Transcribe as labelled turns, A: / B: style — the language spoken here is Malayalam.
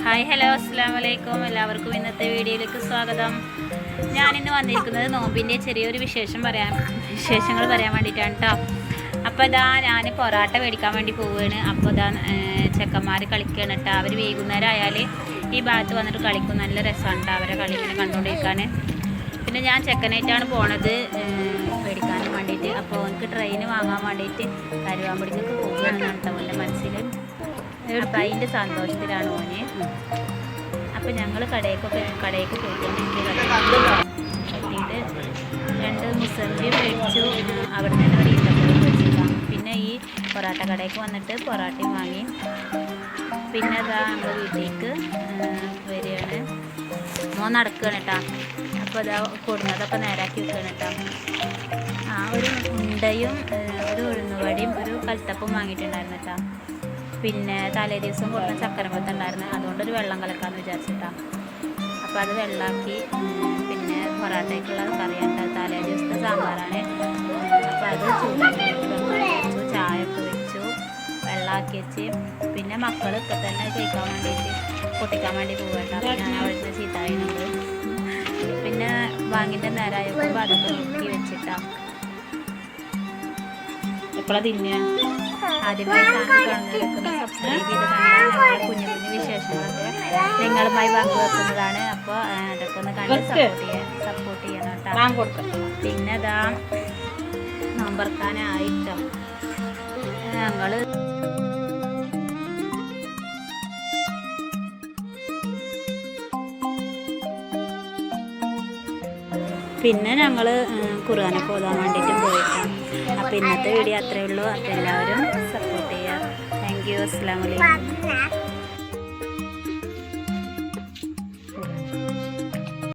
A: ഹായ് ഹലോ അസ്സലാമു അലൈക്കും. എല്ലാവർക്കും ഇന്നത്തെ വീഡിയോയിലേക്ക് സ്വാഗതം. ഞാനിന്ന് വന്നിരിക്കുന്നത് നോമ്പിൻ്റെ ചെറിയൊരു വിശേഷങ്ങൾ പറയാൻ വേണ്ടിയിട്ടാണ് കേട്ടോ. അപ്പോൾ ഇതാ ഞാൻ പൊറാട്ട മേടിക്കാൻ വേണ്ടി പോവുകയാണ്. അപ്പോൾ ഇതാ ചെക്കന്മാർ കളിക്കുകയാണ് കേട്ടോ. അവർ വൈകുന്നേരം ആയാൽ ഈ ഭാഗത്ത് വന്നിട്ട് കളിക്കും. നല്ല രസമാണ് കേട്ടോ അവരെ കളി ഇങ്ങനെ കണ്ടുകൊണ്ടിരിക്കാൻ. പിന്നെ ഞാൻ ചെക്കനായിട്ടാണ് പോണത് മേടിക്കാൻ വേണ്ടിയിട്ട്. അപ്പോൾ എനിക്ക് ട്രെയിന് വാങ്ങാൻ വേണ്ടിയിട്ട് കരുവാമ്പടിക്കൊക്കെ പോവുകയാണെന്നാണ് കേട്ടോ എൻ്റെ മനസ്സിൽ. അപ്പം അതിൻ്റെ സന്തോഷത്തിലാണ് ഓന്. അപ്പം ഞങ്ങൾ കടയ്ക്ക് പോയിക്കൊണ്ടിരിക്കുന്നത് പറ്റിയിട്ട് 2 മുസംബി മേടിച്ചു. അവിടെ നിന്ന് ഇവിടെ ഈത്തപ്പഴം മേടിച്ചിട്ടാണ്. പിന്നെ ഈ പൊറാട്ട കടയ്ക്ക് വന്നിട്ട് പൊറാട്ടയും വാങ്ങി. പിന്നെ അതാ നമ്മൾ വീട്ടിലേക്ക് വരികയാണ്. മോൻ നടക്കുകയാണ് കേട്ടോ. അപ്പോൾ അതാ കൊടുന്നതൊക്കെ നേരാക്കി വെക്കുകയാണ് കേട്ടോ. ഒരു ഉണ്ടയും ഒരു ഉഴുന്നുവടിയും ഒരു കൽത്തപ്പും വാങ്ങിയിട്ടുണ്ടായിരുന്നു കേട്ടോ. പിന്നെ തലേ ദിവസം കുറച്ച് ചക്കരമ്പത്തുണ്ടായിരുന്നു, അതുകൊണ്ടൊരു വെള്ളം കലക്കാമെന്ന് വിചാരിച്ചിട്ടാണ്. അപ്പോൾ അത് വെള്ളമാക്കി. പിന്നെ പൊറാട്ടയ്ക്കുള്ള കറിയാണ് തലേ ദിവസത്തെ സാമ്പാറാണ്. അപ്പോൾ അത് വെച്ചു, ചായയൊക്കെ വെച്ചു, വെള്ളമാക്കി വെച്ച്. പിന്നെ മക്കൾ ഇപ്പം തന്നെ കഴിക്കാൻ വേണ്ടിയിട്ട് പൊട്ടിക്കാൻ വേണ്ടി പോകട്ടോ. ഞാൻ അവിടുന്ന് ചീത്തായുന്നുണ്ട്. പിന്നെ വാങ്ങിൻ്റെ നേരമായപ്പോൾ അതൊക്കെ നോക്കി വെച്ചിട്ടാണ്. എപ്പോഴാണ് തിന്നുക? ആദ്യമായി ചാനൽ സബ്സ്ക്രൈബ് ചെയ്ത് കണ്ടാൽ ഞങ്ങളുടെ കുഞ്ഞു വിശേഷങ്ങളൊക്കെ നിങ്ങളുമായി പങ്കുവെക്കുന്നതാണ്. അപ്പോൾ അതൊക്കെ ഒന്ന് കണ്ട് സപ്പോർട്ട് ചെയ്യണം കേട്ടോ. പിന്നെ ഇതാ നോമ്പറക്കാനായിട്ടോ ഞങ്ങൾ ഖുർആനൊക്കെ ഓതാൻ വേണ്ടിയിട്ടും പോയിട്ടാണ്. അപ്പോൾ ഇന്നത്തെ വീഡിയോ അത്രയേ ഉള്ളൂ. അപ്പോൾ എല്ലാവരും സപ്പോർട്ട് ചെയ്യുക. Thank you. അസ്സലാമു അലൈക്കും.